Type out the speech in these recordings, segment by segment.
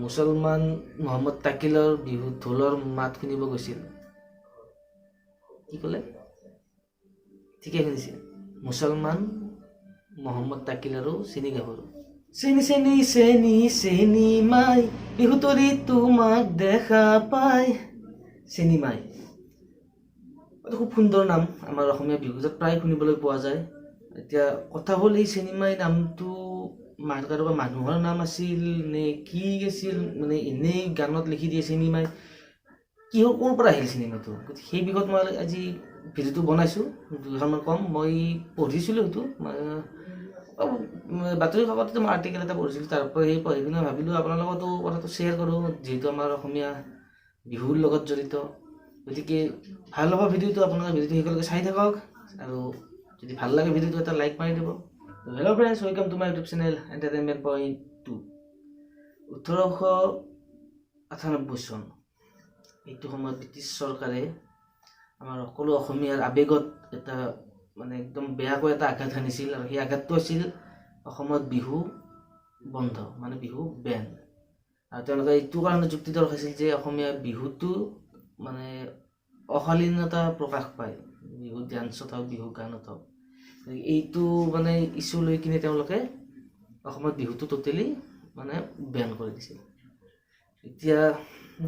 মুছলমান মহম্মদ তাকিলৰ বিহু ঢোলৰ মাত শুনিব গৈছিল। কি ক'লে? ঠিকে শুনিছে। মুছলমান মহম্মদ তাকিল আৰু চেনি গাভৰু। চেনি চেনি চেনি চেনি মাই বিহুতৰি তোমাক দেখা পাই। চেনি মাই খুব সুন্দৰ নাম আমাৰ অসমীয়া বিহুত প্ৰায় শুনিবলৈ পোৱা যায়। এতিয়া কথা হ'ল এই চেনি মাই নামটো কাৰোবাৰ মানুহৰ নাম আছিল নে কি আছিল, মানে এনেই গানত লিখি দিয়ে চেনি মাই, কিহৰ ক'ৰ পৰা আহিল চিনেমাটো, সেই বিষয়ত মই আজি ভিডিঅ'টো বনাইছোঁ। দুখনমান কম, মই পঢ়িছিলোঁ সেইটো বাতৰি কাকততে মই আৰ্টিকেল এটা পঢ়িছিলোঁ, তাৰ পৰা সেই পঢ়ি কিনে ভাবিলোঁ আপোনাৰ লগতো কথাটো শ্বেয়াৰ কৰোঁ, যিহেতু আমাৰ অসমীয়া বিহুৰ লগত জড়িত। গতিকে ভাল হ'ব ভিডিঅ'টো, আপোনালোকে ভিডিঅ'টো সেইকাৰণে চাই থাকক, আৰু যদি ভাল লাগে ভিডিঅ'টো এটা লাইক মাৰি দিব। Hello' friends, welcome to my YouTube channel Entertainment.2। 1898 চন, এইটো সময়ত ব্ৰিটিছ চৰকাৰে আমাৰ সকলো অসমীয়াৰ আৱেগত এটা মানে একদম বেয়াকৈ এটা আঘাত সানিছিল, আৰু সেই আঘাতটো আছিল অসমত বিহু বন্ধ, মানে বিহু বেন। আৰু তেওঁলোকে এইটো কাৰণে যুক্তি দৰ্শাইছিল যে অসমীয়া বিহুটো মানে অশালীনতা প্ৰকাশ পায়, বিহু ডান্সত হওক বিহু গানত হওক, এইটো মানে ইছ্যু লৈ কিনে তেওঁলোকে অসমত বিহুটো টোটেলি মানে বেন কৰি দিছিল। এতিয়া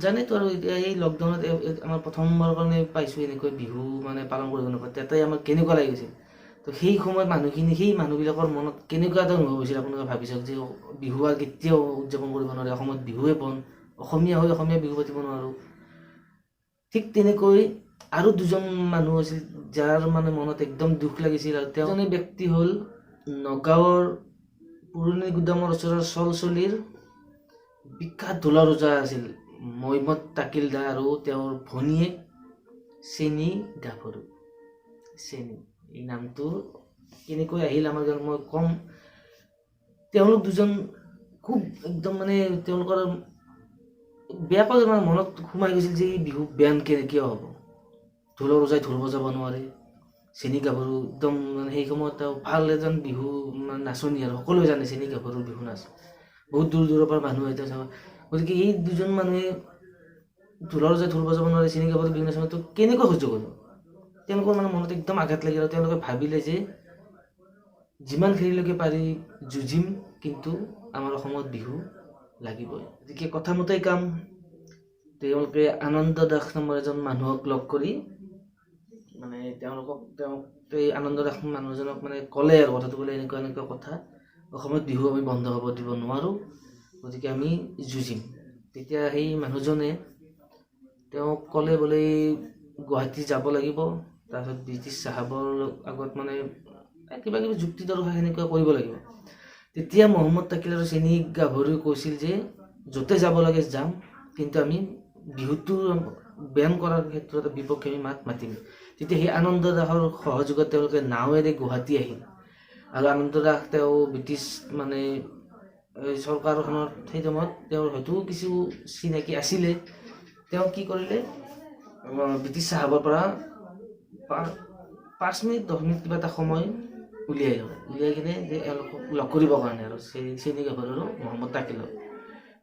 জানেতো, আৰু এতিয়া এই লকডাউনত আমাৰ প্ৰথমবাৰৰ কাৰণে পাইছোঁ এনেকৈ বিহু মানে পালন কৰিব নাপায়, তাতে আমাৰ কেনেকুৱা লাগিছে। তো সেই সময়ত সেই মানুহবিলাকৰ মনত কেনেকুৱা এটা অনুভৱ হৈছিল আপোনালোকে ভাবি চাওক, যে বিহু আৰু কেতিয়াও উদযাপন কৰিব নোৱাৰে, অসমত বিহুৱে বন্ধ, অসমীয়া হৈ অসমীয়া বিহু পাতিব নোৱাৰোঁ। ঠিক তেনেকৈ আৰু দুজন মানুহ আছিল যাৰ মানে মনত একদম দুখ লাগিছিল, আৰু তেওঁজনে ব্যক্তি হ'ল নগাঁৱৰ পুৰণি গুদামৰ ওচৰৰ চলচলিৰ বিখ্যাত ঢোলৰ ওজা আছিল মহম্মদ তাকিল দা, আৰু তেওঁৰ ভনীয়েক চেনি গাভৰু। চেনি, এই নামটো কেনেকৈ আহিল আমাৰ গাঁৱত মই ক'ম। তেওঁলোক দুজন খুব একদম মানে তেওঁলোকৰ বেয়াকৈ মানে মনত সোমাই গৈছিল যে এই বিহু বেন কিয় হ'ব, ঢোলৰ ওজাই ঢোল বজাব নোৱাৰে। চেনি গাভৰু একদম মানে সেই সময়ত ভাল এজন বিহু মানে নাচনি, আৰু সকলোৱে জানে চেনি গাভৰুৰ বিহু নাচ, বহুত দূৰ দূৰৰ পৰা মানুহ আহে চাব। গতিকে এই দুজন মানুহে ঢোলৰ ওজাই ঢোল বজাব নোৱাৰে, চেনি গাভৰুৰ বিহু নাচটো কেনেকৈ সহ্য কৰিব, তেওঁলোকৰ মানে মনত একদম আঘাত লাগিল, আৰু তেওঁলোকে ভাবিলে যে যিমানখিনিলৈকে পাৰি যুঁজিম, কিন্তু আমাৰ অসমত বিহু লাগিবই। গতিকে কথামতেই কাম, তেওঁলোকে আনন্দ দাস নামৰ এজন মানুহক লগ কৰি মানে তেওঁক এই আনন্দ দাস মানুহজনক মানে ক'লে, আৰু কথাটো বোলে এনেকুৱা এনেকুৱা কথা, অসমত বিহু আমি বন্ধ হ'ব দিব নোৱাৰোঁ, গতিকে আমি যুঁজিম। তেতিয়া সেই মানুহজনে তেওঁক ক'লে বোলে গুৱাহাটী যাব লাগিব, তাৰপিছত ব্ৰিটিছ চাহাবৰ আগত মানে কিবা কিবি যুক্তি দৰ্শা সেনেকুৱা কৰিব লাগিব। তেতিয়া মহম্মদ তাকিল আৰু চেনি গাভৰুৱে কৈছিল যে য'তে যাব লাগে যাম, কিন্তু আমি বিহুটো বেন কৰাৰ ক্ষেত্ৰত বিপক্ষে আমি মাত মাতিম। তেতিয়া সেই আনন্দ দাসৰ সহযোগত তেওঁলোকে নাৱেৰে গুৱাহাটী আহিল, আৰু আনন্দ দাস তেওঁ ব্ৰিটিছ মানে চৰকাৰখনৰ সেই সময়ত তেওঁৰ হয়তো কিছু চিনাকি আছিলে। তেওঁ কি কৰিলে, ব্ৰিটিছ চাহাবৰ পৰা 5 মিনিট 10 মিনিট কিবা এটা সময় উলিয়াই কিনে যে এওঁলোকক লগ কৰিবৰ কাৰণে, আৰু চেনি গাভৰু আৰু মহম্মদ তাকিলক।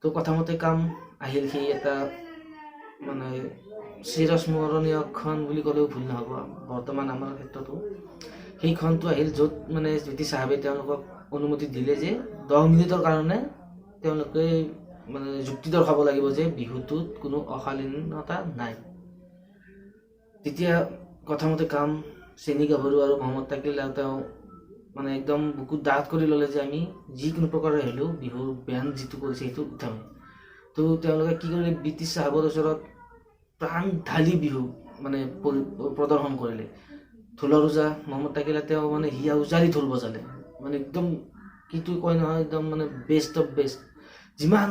তো কথামতে কাম আহিল সেই এটা মানে চিৰস্মৰণীয় ক্ষণ বুলি ক'লেও ভুল নহ'ব বৰ্তমান আমাৰ ক্ষেত্ৰতো। সেই ক্ষণটো আহিল য'ত মানে ব্ৰিটিছ চাহাবে তেওঁলোকক অনুমতি দিলে যে 10 মিনিটৰ কাৰণে তেওঁলোকে মানে যুক্তি দৰ্শাব লাগিব যে বিহুটোত কোনো অশালীনতা নাই। তেতিয়া কথামতে কাম, চেনি গাভৰু আৰু মহম্মদ তাকিল তেওঁ মানে একদম বুকুত ডাঠ কৰি ল'লে যে আমি যিকোনো প্ৰকাৰে হ'লেও বিহুৰ বেন যিটো কৰিছে সেইটো উঠামেই। তো তেওঁলোকে কি কৰিলে, ব্ৰিটিছ চাহাবৰ ওচৰত প্ৰাণ ঢালি বিহু মানে প্ৰদৰ্শন কৰিলে। ঢোলৰ ওজা মহম্মদ তাকিলে তেওঁ মানে হিয়া উজাৰি ঢোল বজালে, মানে একদম কিটো কয় নহয়, একদম মানে বেষ্ট অফ বেষ্ট, যিমান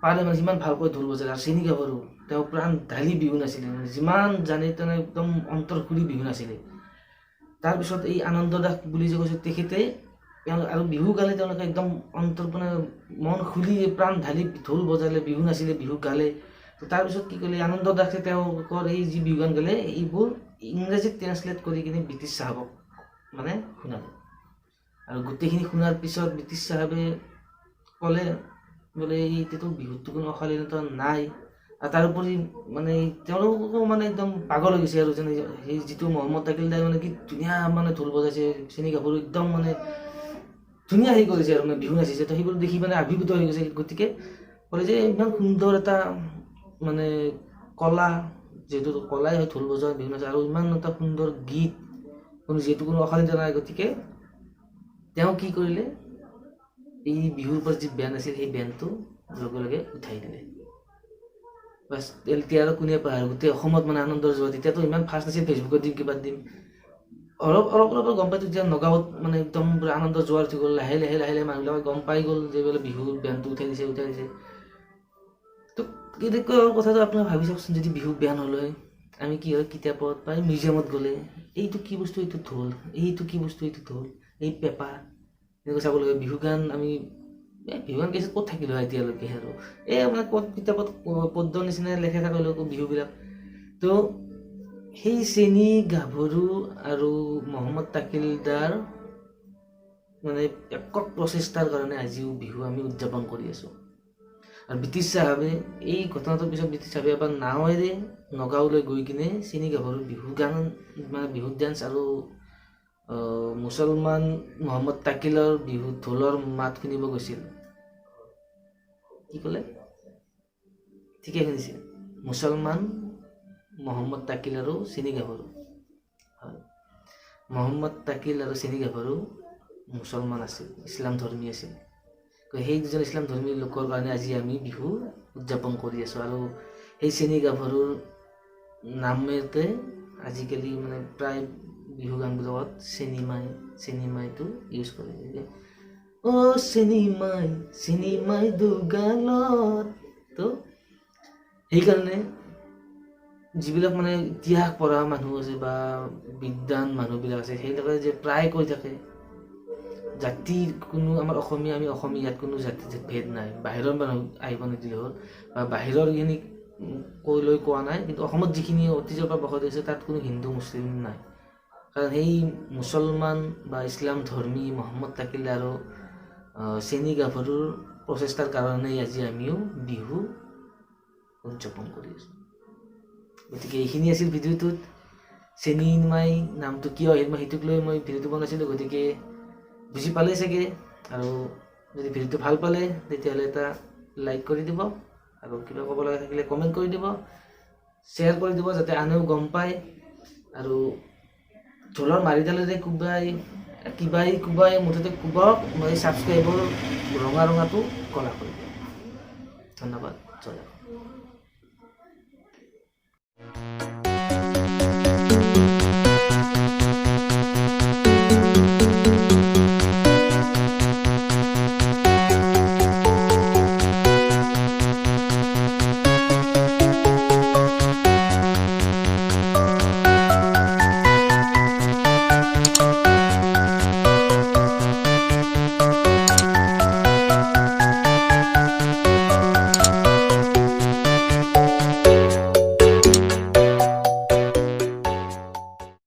পাৰে মানে যিমান ভালকৈ ঢোল বজালে। আৰু চেনি গাভৰু তেওঁ প্ৰাণ ঢালি বিহু নাছিলে, মানে যিমান জানে তেনে একদম অন্তৰ খুলি বিহু নাছিলে। তাৰপিছত এই আনন্দ দাস বুলি যে কৈছে তেখেতে আৰু বিহু গালে, তেওঁলোকে একদম অন্তৰ মানে মন খুলি প্ৰাণ ঢালি ঢোল বজালে, বিহু নাছিলে, বিহু গালে। তো তাৰপিছত কি কৰিলে, আনন্দ দাসে তেওঁলোকৰ এই যি বিহু গান গালে এইবোৰ ইংৰাজীত ট্ৰেঞ্চলেট কৰি কিনে ব্ৰিটিছ চাহাবক মানে শুনালে। আৰু গোটেইখিনি শুনাৰ পিছত ব্ৰিটিছ চাহাবে ক'লে বোলে এতিয়াতো বিহুতটো কোনো অশালীনতা নাই, আৰু তাৰোপৰি মানে তেওঁলোকো মানে একদম পাগল হৈ গৈছে আৰু যেনে সেই যিটো মহম্মদ তাকিলদাই মানে কি ধুনীয়া মানে ঢোল বজাইছে, চেনী কাপোৰ একদম মানে ধুনীয়া হেৰি কৰিছে আৰু মানে বিহু নাচিছে, তো সেইবোৰ দেখি মানে আবিৰ্ভূত হৈ গৈছে। গতিকে ক'লে যে ইমান সুন্দৰ এটা মানে কলা, যিহেতু কলাই হয় ঢোল বজোৱা বিহু নাচা, আৰু ইমান এটা সুন্দৰ গীত যিহেতু কোনো অশালীনতা নাই, গতিকে তেওঁ কি কৰিলে এই বিহুৰ ওপৰত যি বেন আছিল সেই বেনটো লগে লগে উঠাই দিলে। বাছ এতিয়া আৰু কোনে পায় আৰু গোটেই অসমত মানে আনন্দৰ যোৱা। তেতিয়াতো ইমান ফাষ্ট নাছিল ফেচবুকত দিম কিবা দিম, অলপ গম পাই তেতিয়া নগাঁৱত মানে একদম পুৰা আনন্দ জোৱাৰ উঠি গ'ল। লাহে লাহে মানুহবিলাকে গম পাই গ'ল যে বোলে বিহুৰ বেনটো উঠাই দিছে। তো কেনেকুৱা কথাটো আপুনি ভাবি চাওকচোন, যদি বিহু বেন হ'ল হয়, আমি কি হয় কিতাপত বা মিউজিয়ামত গ'লে এইটো কি বস্তু, এইটো ঢোল, এইটো কি বস্তু, এইটো ঢোল, এই পেঁপা, এনেকৈ চাব লাগে। বিহু গান আমি বিহু গান কেছত ক'ত থাকিলো হয় এতিয়ালৈকে, আৰু এই মানে ক'ত কিতাপত পদ্যৰ নিচিনা লেখা থাকিলেও বিহুবিলাক। তো সেই চেনী গাভৰু আৰু মহম্মদ তাকিলদাৰ মানে একক প্ৰচেষ্টাৰ কাৰণে আজিও বিহু আমি উদযাপন কৰি আছোঁ। আৰু ব্ৰিটিছ চাহাবে এই ঘটনাটোৰ পিছত ব্ৰিটিছ চাহাবে এবাৰ নাৱেৰে নগাঁৱলৈ গৈ কিনে চেনী গাভৰুৰ বিহু গান মানে বিহু ডান্স আৰু মুছলমান মহম্মদ তাকিলৰ বিহু ঢোলৰ মাত শুনিব গৈছিল। কি ক'লে? ঠিকে শুনিছে, মুছলমান মহম্মদ তাকিল আৰু চেনী গাভৰু। হয়, মহম্মদ তাকিল আৰু চেনী গাভৰু মুছলমান আছিল, ইছলাম ধৰ্মী আছিল। সেই দুজন ইছলাম ধৰ্মী লোকৰ কাৰণে আজি আমি বিহু উদযাপন কৰি আছোঁ। আৰু সেই চেনী গাভৰুৰ নামতে আজিকালি মানে প্ৰায় বিহু গানবিলাকত চেনীমাইটো ইউজ কৰে। অ' চেনীমাই দুগালত। তো সেইকাৰণে যিবিলাক মানে ইতিহাস পঢ়া মানুহ আছে বা বিদ্বান মানুহবিলাক আছে, সেইবিলাকে যে প্ৰায় কৈ থাকে জাতিৰ কোনো আমাৰ অসমীয়া, আমি অসমীয়া, ইয়াত কোনো জাতি ভেদ নাই। বাহিৰৰ মানুহ আহিব নিদিলে হ'ল বা বাহিৰৰ এইখিনি কৈ লৈ কোৱা নাই, কিন্তু অসমত যিখিনি অতীজৰ পৰা বসতি আছে তাত কোনো হিন্দু মুছলিম নাই। কাৰণ সেই মুছলমান বা ইছলাম ধৰ্মী মহম্মদ তাকিল আৰু চেনী গাভৰুৰ প্ৰচেষ্টাৰ কাৰণেই আজি আমিও বিহু উদযাপন কৰি আছোঁ। গতিকে এইখিনি আছিল ভিডিঅ'টোত। চেনীমাই নামটো কিয় আহিল মই সেইটোক লৈ মই ভিডিঅ'টো বনাইছিলোঁ। গতিকে বুজি পালে চাগে, আৰু যদি ভিডিঅ'টো ভাল পালে তেতিয়াহ'লে এটা লাইক কৰি দিব, আৰু কিবা ক'ব লগা থাকিলে কমেণ্ট কৰি দিব, শ্বেয়াৰ কৰি দিব যাতে আনেও গম পায়। আৰু ঢোলৰ মাৰিডালেৰে কোবাই মুঠতে কোবাওক, মই ছাবস্ক্ৰাইবৰ ৰঙাটো কলা কৰি দিয়ক। ধন্যবাদ। জয়